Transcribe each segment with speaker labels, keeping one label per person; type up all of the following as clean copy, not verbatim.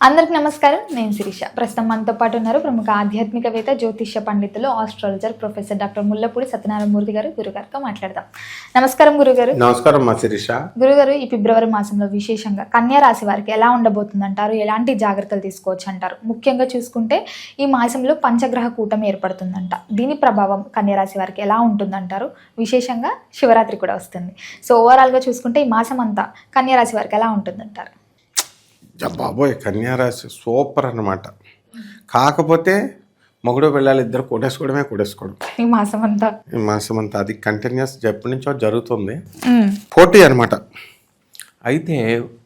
Speaker 1: అందరికి నమస్కారం. నేను శిరీష. ప్రస్తుతం మనతో పాటు ఉన్నారు ప్రముఖ ఆధ్యాత్మికవేత్త, జ్యోతిష్య పండితులు, astrologer professor doctor Mullapudi Satyanarayana Murthy గారు. గురుగారితో మాట్లాడదాం. నమస్కారం గురుగారు.
Speaker 2: నమస్కారం మా శిరీష.
Speaker 1: గురుగారు, ఈ ఫిబ్రవరి మాసంలో విశేషంగా కన్యా రాశి వారికి ఎలా ఉండబోతుంది అంటారు? ఎలాంటి జాగ్రత్తలు తీసుకోవచ్చు అంటారు? ముఖ్యంగా చూసుకుంటే ఈ మాసంలో పంచగ్రహ కూటమి ఏర్పడుతుందంట. దీని ప్రభావం కన్యా రాశి వారికి ఎలా ఉంటుందంటారు? విశేషంగా శివరాత్రి కూడా వస్తుంది. సో ఓవరాల్గా చూసుకుంటే ఈ మాసం అంతా కన్యా రాశి వారికి ఎలా ఉంటుందంటారు?
Speaker 2: బాబోయ్, కన్యారాశి సూపర్ అన్నమాట. కాకపోతే మొగుడు వెళ్ళాలి, ఇద్దరు కొట్టేసుకోవడం
Speaker 1: ఈ మాసం
Speaker 2: అంతా అది కంటిన్యూస్ ఎప్పటి నుంచో జరుగుతుంది, పోటీ అనమాట. అయితే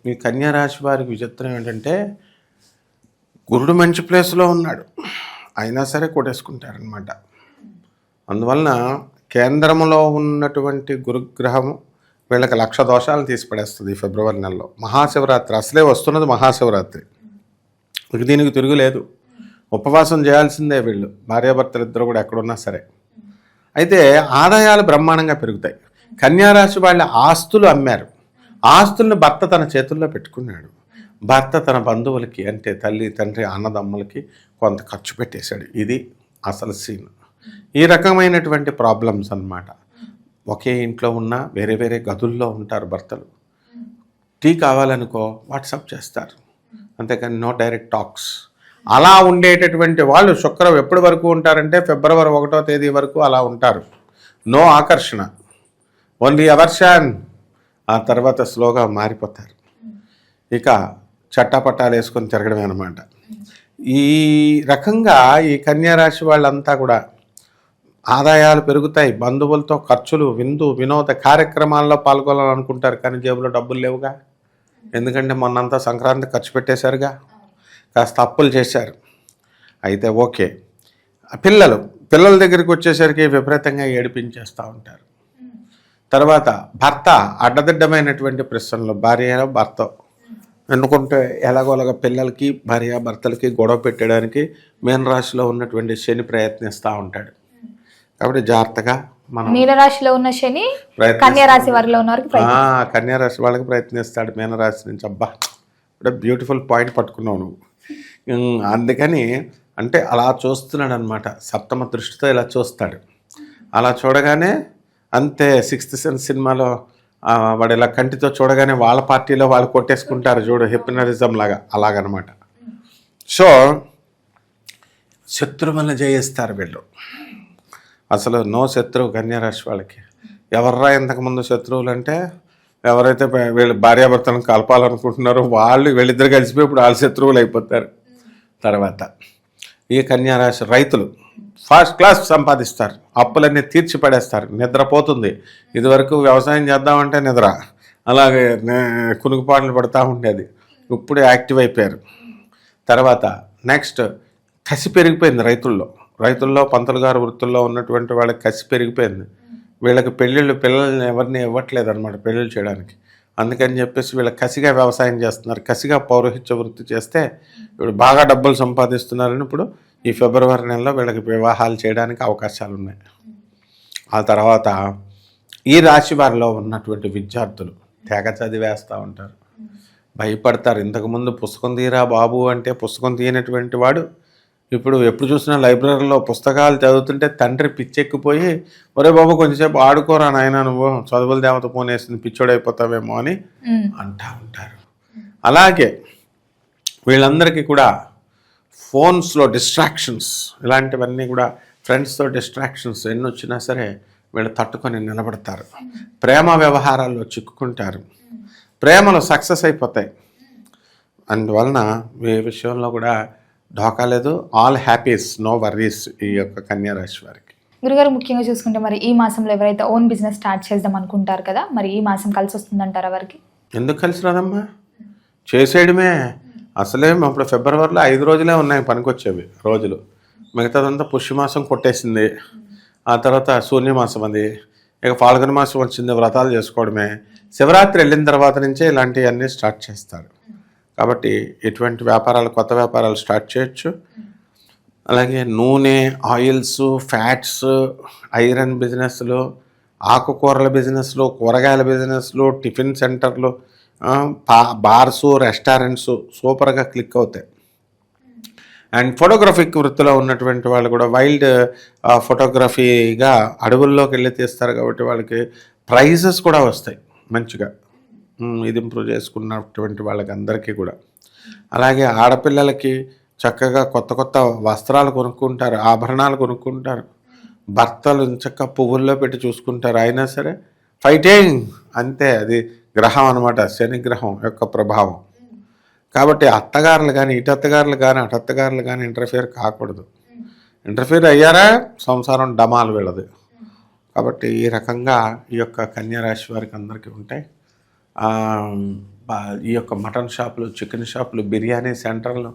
Speaker 2: మీ కన్యారాశి వారికి విచిత్రం ఏంటంటే గురుడు మంచి ప్లేస్లో ఉన్నాడు, అయినా సరే కొట్టేసుకుంటారనమాట. అందువలన కేంద్రంలో ఉన్నటువంటి గురుగ్రహము వీళ్ళకి 1,00,000 దోషాలను తీసి పడేస్తుంది. ఈ ఫిబ్రవరి నెలలో మహాశివరాత్రి, అసలే వస్తున్నది మహాశివరాత్రి, దీనికి తిరుగులేదు. ఉపవాసం చేయాల్సిందే వీళ్ళు, భార్యాభర్తలు ఇద్దరు కూడా ఎక్కడున్నా సరే. అయితే ఆదాయాలు బ్రహ్మాండంగా పెరుగుతాయి. కన్యారాశి వాళ్ళ ఆస్తులు అమ్మారు, ఆస్తులను భర్త తన చేతుల్లో పెట్టుకున్నాడు. భర్త తన బంధువులకి అంటే తల్లి తండ్రి అన్నదమ్ములకి కొంత ఖర్చు పెట్టేశాడు. ఇది అసలు సీన్. ఈ రకమైనటువంటి ప్రాబ్లమ్స్ అన్నమాట. ఒకే ఇంట్లో ఉన్న వేరే వేరే గదుల్లో ఉంటారు భర్తలు. టీ కావాలనుకో వాట్సాప్ చేస్తారు, అంతేకాని నో డైరెక్ట్ టాక్స్. అలా ఉండేటటువంటి వాళ్ళు శుక్రం ఎప్పటి వరకు ఉంటారంటే ఫిబ్రవరి 1వ తేదీ వరకు అలా ఉంటారు. నో ఆకర్షణ, ఓన్లీ అవర్షన్. ఆ తర్వాత స్లోగా మారిపోతారు. ఇక చట్టాపట్టాలు వేసుకొని తిరగడమే అనమాట. ఈ రకంగా ఈ కన్యారాశి వాళ్ళంతా కూడా ఆదాయాలు పెరుగుతాయి. బంధువులతో ఖర్చులు, వినోద కార్యక్రమాల్లో పాల్గొనాలనుకుంటారు, కానీ జేబులో డబ్బులు లేవుగా. ఎందుకంటే మొన్నంతా సంక్రాంతి ఖర్చు పెట్టేశారుగా, కాస్త అప్పులు చేశారు. అయితే ఓకే, పిల్లల దగ్గరికి వచ్చేసరికి విపరీతంగా ఏడిపించేస్తూ ఉంటారు. తర్వాత భర్త అడ్డదిడ్డమైనటువంటి ప్రశ్నలు, భార్య భర్త ఎందుకుంటే ఎలాగోలాగా పిల్లలకి భార్య భర్తలకి గొడవ పెట్టడానికి మీనరాశిలో ఉన్నటువంటి శని ప్రయత్నిస్తూ ఉంటాడు. కాబట్టి జాగ్రత్తగా మనం
Speaker 1: మీనరాశిలో ఉన్న శని కన్యారాశి వారిలో ఉన్న
Speaker 2: కన్యారాశి వాళ్ళకి ప్రయత్నిస్తాడు మీనరాశి నుంచి. అబ్బా, ఇప్పుడు బ్యూటిఫుల్ పాయింట్ పట్టుకున్నావు నువ్వు. అందుకని అంటే అలా చూస్తున్నాడు అనమాట, సప్తమ దృష్టితో ఇలా చూస్తాడు. అలా చూడగానే అంతే, 6th సెన్స్ సినిమాలో వాడు ఇలా కంటితో చూడగానే వాళ్ళ పార్టీలో వాళ్ళు కొట్టేసుకుంటారు చూడు, హిప్నరిజం లాగా, అలాగనమాట. సో శత్రువులను జయిస్తారు వీళ్ళు. అసలు నో శత్రువు కన్యారాశి వాళ్ళకి. ఎవర్రా ఇంతకుముందు శత్రువులు అంటే ఎవరైతే వీళ్ళు భార్యాభర్తలను కలపాలనుకుంటున్నారో వీళ్ళిద్దరు కలిసిపోయి ఇప్పుడు వాళ్ళ శత్రువులు అయిపోతారు. తర్వాత ఈ కన్యారాశి రైతులు ఫస్ట్ క్లాస్ సంపాదిస్తారు, అప్పులన్నీ తీర్చి పడేస్తారు, నిద్రపోతుంది. ఇదివరకు వ్యవసాయం చేద్దామంటే నిద్ర, అలాగే కునుకుపాట్లు పడుతూ ఉండేది, ఇప్పుడు యాక్టివ్ అయిపోయారు. తర్వాత నెక్స్ట్ కసి పెరిగిపోయింది రైతుల్లో పంతులు గారు వృత్తుల్లో ఉన్నటువంటి వాళ్ళకి కసి పెరిగిపోయింది. వీళ్ళకి పిల్లల్ని ఎవరిని ఇవ్వట్లేదు అనమాట పెళ్ళిళ్ళు చేయడానికి. అందుకని చెప్పేసి వీళ్ళకి కసిగా వ్యవసాయం చేస్తున్నారు, కసిగా పౌరోహిత్య వృత్తి చేస్తే ఇప్పుడు బాగా డబ్బులు సంపాదిస్తున్నారని ఇప్పుడు ఈ ఫిబ్రవరి నెలలో వీళ్ళకి వివాహాలు చేయడానికి అవకాశాలు ఉన్నాయి. ఆ తర్వాత ఈ రాశి వారిలో ఉన్నటువంటి విద్యార్థులు తెగ చదివేస్తూ ఉంటారు, భయపడతారు. ఇంతకుముందు పుస్తకం తీరా బాబు అంటే పుస్తకం తీయనటువంటి వాడు ఇప్పుడు ఎప్పుడు చూసినా లైబ్రరీలో పుస్తకాలు చదువుతుంటే తండ్రి పిచ్చెక్కిపోయి, ఒరే బాబు కొంచెంసేపు ఆడుకోరా నాయన, నువ్వు చదువుల దేవత పోనేసింది, పిచ్చోడైపోతావేమో అని అంటూ ఉంటారు. అలాగే వీళ్ళందరికీ కూడా ఫోన్స్లో డిస్ట్రాక్షన్స్, ఇలాంటివన్నీ కూడా ఫ్రెండ్స్తో డిస్ట్రాక్షన్స్ ఎన్ని వచ్చినా సరే వీళ్ళు తట్టుకొని నిలబడతారు. ప్రేమ వ్యవహారాల్లో చిక్కుకుంటారు, ప్రేమలు సక్సెస్ అయిపోతాయి. అందువలన ఈ విషయంలో కూడా ఢోకా లేదు, ఆల్ హ్యాపీస్, నో వర్రీస్ ఈ యొక్క కన్యారాశి వారికి.
Speaker 1: గురుగారు, ముఖ్యంగా చూసుకుంటే మరి ఈ మాసంలో ఎవరైతే ఓన్ బిజినెస్ స్టార్ట్ చేద్దాం అనుకుంటారు కదా, మరి ఈ మాసం కలిసి వస్తుందంటారా వారికి? ఎందుకు
Speaker 2: కలిసి రాదమ్మా, చేసేయడమే. అసలే ఇప్పుడు ఫిబ్రవరిలో 5 రోజులే ఉన్నాయి పనికొచ్చేవి రోజులు, మిగతాదంతా పుష్యమాసం కొట్టేసింది. ఆ తర్వాత శూన్యమాసం అది, ఇక ఫాల్గుణ మాసం వచ్చింది, వ్రతాలు చేసుకోవడమే. శివరాత్రి వెళ్ళిన తర్వాత నుంచే ఇలాంటివన్నీ స్టార్ట్ చేస్తారు. కాబట్టి ఇటువంటి వ్యాపారాలు, కొత్త వ్యాపారాలు స్టార్ట్ చేయొచ్చు. అలాగే నూనె, ఆయిల్స్, ఫ్యాట్స్, ఐరన్ బిజినెస్లు, ఆకుకూరల బిజినెస్లు, కూరగాయల బిజినెస్లు, టిఫిన్ సెంటర్లు, బార్సు రెస్టారెంట్స్ సూపర్గా క్లిక్ అవుతాయి. అండ్ ఫోటోగ్రఫిక్ వృత్తిలో ఉన్నటువంటి వాళ్ళు కూడా వైల్డ్ ఫోటోగ్రఫీగా అడవుల్లోకి వెళ్ళి తీస్తారు కాబట్టి వాళ్ళకి ప్రైజెస్ కూడా వస్తాయి మంచిగా. ఇది ఇంప్రూవ్ చేసుకున్నటువంటి వాళ్ళకి అందరికీ కూడా. అలాగే ఆడపిల్లలకి చక్కగా కొత్త కొత్త వస్త్రాలు కొనుక్కుంటారు, ఆభరణాలు కొనుక్కుంటారు, భర్తలు చక్కగా పువ్వుల్లో పెట్టి చూసుకుంటారు. అయినా సరే ఫైటింగ్ అంతే. అది గ్రహం అనమాట, శని గ్రహం యొక్క ప్రభావం. కాబట్టి అత్తగారులు కానీ ఇటు అత్తగారులు కానీ అటు అత్తగారులు కానీ ఇంటర్ఫియర్ కాకూడదు. ఇంటర్ఫియర్ అయ్యారా సంసారం డమాలు వెళ్ళదు. కాబట్టి ఈ రకంగా ఈ యొక్క కన్యారాశి వారికి అందరికీ ఉంటాయి. ఈ యొక్క మటన్ షాపులు, చికెన్ షాపులు, బిర్యానీ సెంటర్లు,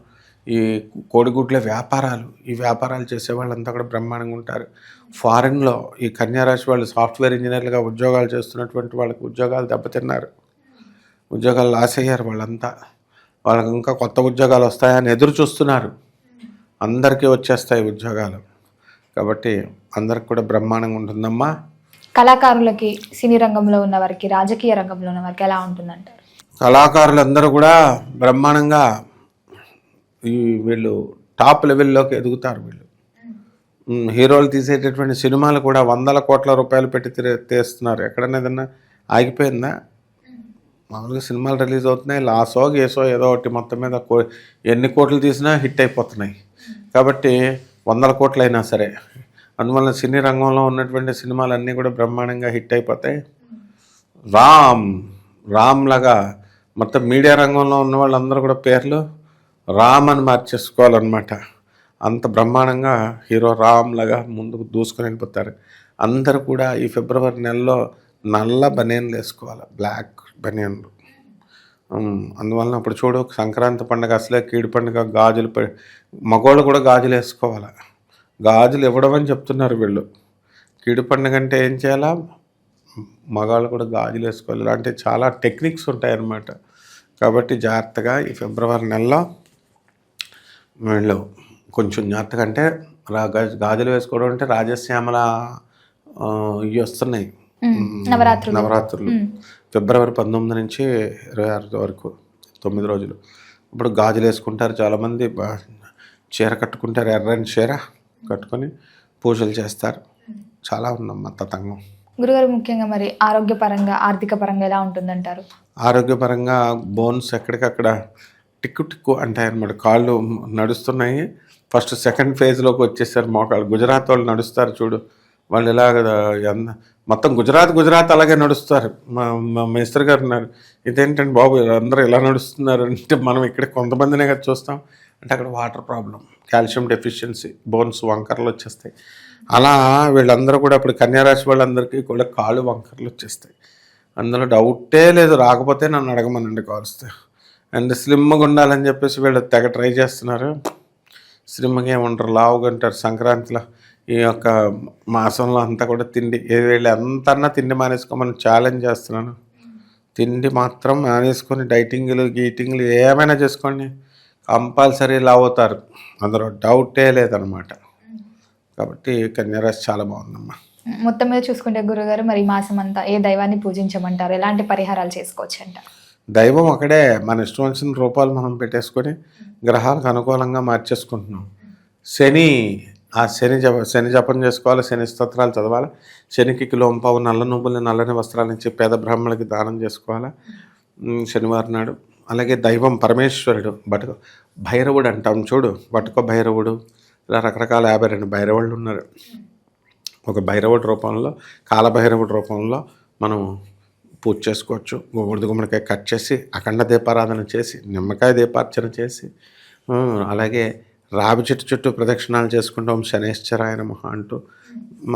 Speaker 2: ఈ కోడిగుడ్ల వ్యాపారాలు, ఈ వ్యాపారాలు చేసే వాళ్ళంతా కూడా బ్రహ్మాండంగా ఉంటారు. ఫారిన్లో ఈ కన్యారాశి వాళ్ళు సాఫ్ట్వేర్ ఇంజనీర్లుగా ఉద్యోగాలు చేస్తున్నటువంటి వాళ్ళకి ఉద్యోగాలు దెబ్బతిన్నారు, ఉద్యోగాలు లాస్ అయ్యారు. వాళ్ళకి ఇంకా కొత్త ఉద్యోగాలు వస్తాయని ఎదురు చూస్తున్నారు. అందరికీ వచ్చేస్తాయి ఉద్యోగాలు. కాబట్టి అందరికి కూడా బ్రహ్మాండంగా ఉంటుందమ్మా.
Speaker 1: కళాకారులకి, సినీ రంగంలో ఉన్న వారికి, రాజకీయ రంగంలో ఉన్న వారికి ఎలా ఉంటుందంటారు?
Speaker 2: కళాకారులందరూ కూడా బ్రహ్మాండంగా వీళ్ళు టాప్ లెవెల్లోకి ఎదుగుతారు. వీళ్ళు హీరోలు తీసేటటువంటి సినిమాలు కూడా 100 కోట్ల రూపాయలు పెట్టి తీస్తున్నారు. ఎక్కడన్నా ఏదన్నా ఆగిపోయిందా? మామూలుగా సినిమాలు రిలీజ్ అవుతున్నాయి, లాసో గేసో ఏదో ఒకటి, మొత్తం మీద ఎన్ని కోట్లు తీసినా హిట్ అయిపోతున్నాయి. కాబట్టి 100 కోట్లు అయినా సరే, అందువల్ల సినీ రంగంలో ఉన్నటువంటి సినిమాలన్నీ కూడా బ్రహ్మాండంగా హిట్ అయిపోతాయి. రామ్ లాగా మొత్తం మీడియా రంగంలో ఉన్న వాళ్ళందరూ కూడా పేర్లు రామ్ అని మార్చేసుకోవాలన్నమాట. అంత బ్రహ్మాండంగా హీరో రామ్ లాగా ముందుకు దూసుకొని వెళ్ళిపోతారు. అందరూ కూడా ఈ ఫిబ్రవరి నెలలో నల్ల బనియన్లు వేసుకోవాలి, బ్లాక్ బనియన్లు. అందువలన అప్పుడు చూడు, సంక్రాంతి పండుగ అసలే కీడు పండుగ, గాజులు మగవాళ్ళు కూడా గాజులు వేసుకోవాలి. గాజులు ఇవ్వడం అని చెప్తున్నారు వీళ్ళు. కీడు పండుగ అంటే ఏం చేయాలా? మగవాళ్ళు కూడా గాజులు వేసుకోవాలి. ఇలాంటి చాలా టెక్నిక్స్ ఉంటాయన్నమాట. కాబట్టి జాగ్రత్తగా ఈ ఫిబ్రవరి నెలలో వీళ్ళు కొంచెం జాగ్రత్తగా, అంటే గాజులు వేసుకోవడం అంటే రాజశ్యామల ఇవి వస్తున్నాయి నవరాత్రులు ఫిబ్రవరి 19 నుంచి 26 వరకు 9 రోజులు. ఇప్పుడు గాజులు వేసుకుంటారు చాలామంది, చీర కట్టుకుంటారు, ఎర్రని చీర కట్టుకొని పూజలు చేస్తారు. చాలా ఉందమ్మా తతంగం.
Speaker 1: గురుగారు, ముఖ్యంగా మరి ఆరోగ్యపరంగా, ఆర్థిక పరంగా ఎలా ఉంటుందంటారు?
Speaker 2: ఆరోగ్యపరంగా బోన్స్ ఎక్కడికక్కడ టిక్కు అంటాయన్నమాట. కాళ్ళు నడుస్తున్నాయి, ఫస్ట్ సెకండ్ ఫేజ్లోకి వచ్చేసారు మోకాళ్ళు. గుజరాత్ వాళ్ళు నడుస్తారు చూడు, వాళ్ళు ఇలాగ మొత్తం గుజరాత్ అలాగే నడుస్తారు. మా మేస్త్రి గారు ఉన్నారు, ఇదేంటండి బాబు అందరూ ఇలా నడుస్తున్నారు అంటే, మనం ఇక్కడ కొంతమందినే కదా చూస్తాం అంటే, అక్కడ water problem, calcium deficiency, bones వంకర్లు వచ్చేస్తాయి. అలా వీళ్ళందరూ కూడా ఇప్పుడు కన్యారాశి వాళ్ళందరికీ కూడా కాళ్ళు వంకర్లు వచ్చేస్తాయి. అందులో డౌటే లేదు. రాకపోతే నన్ను అడగమనండి కావలిస్తే. అండ్ స్లిమ్గా ఉండాలని చెప్పేసి వీళ్ళు తెగ ట్రై చేస్తున్నారు. స్లిమ్గా ఏమంటారు, లావుగా ఉంటారు. సంక్రాంతిలో ఈ యొక్క మాసంలో అంతా కూడా తిండి, వీళ్ళు ఎంతన్నా తిండి మానేసుకోమని ఛాలెంజ్ చేస్తున్నాను. తిండి మాత్రం మానేసుకొని డైటింగ్లు గీటింగ్లు ఏమైనా చేసుకోండి, కంపల్సరీ లావు అవుతారు. అందులో డౌటే లేదనమాట. కాబట్టి కన్యారాశి చాలా బాగుందమ్మా.
Speaker 1: మొత్తం మీద చూసుకుంటే గురుగారు, మరి ఈ మాసం అంతా ఏ దైవాన్ని పూజించమంటారు? ఎలాంటి పరిహారాలు చేసుకోవచ్చు అంటారు?
Speaker 2: దైవం అక్కడే, మన ఇష్టం వచ్చిన రూపాలు మనం పెట్టేసుకొని గ్రహాలకు అనుకూలంగా మార్చేసుకుంటున్నాం. శని జపం చేసుకోవాలి, శని స్తోత్రాలు చదవాలి, శనికి కిలోంపావు నల్ల నువ్వుల్ని, నల్లని వస్త్రాలు ఇచ్చి పేద బ్రాహ్మణులకి దానం చేసుకోవాలి శనివారం నాడు. అలాగే దైవం పరమేశ్వరుడు, భైరవుడు అంటాం చూడు, బటుక భైరవుడు, ఇలా రకరకాల 52 భైరవుళ్ళు ఉన్నారు. ఒక భైరవుడి రూపంలో, కాలభైరవుడి రూపంలో మనం పూజ చేసుకోవచ్చు. గుమ్మడికాయ కట్ చేసి అఖండ దీపారాధన చేసి, నిమ్మకాయ దీపార్చన చేసి, అలాగే రావి చెట్టు చుట్టూ ప్రదక్షిణాలు చేసుకుంటాం, శనేశ్వరాయ నమః అంటూ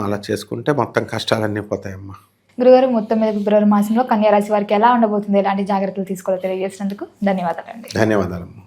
Speaker 2: అలా చేసుకుంటే మొత్తం కష్టాలన్నీ పోతాయమ్మా.
Speaker 1: గురుగారు, మొత్తం మీద ఫిబ్రవరి మాసంలో కన్యారాశి వారికి ఎలా ఉండబోతుంది, ఎలాంటి జాగ్రత్తలు తీసుకోవాలో తెలియజేసినందుకు ధన్యవాదాలండి.
Speaker 2: ధన్యవాదాలమ్మా.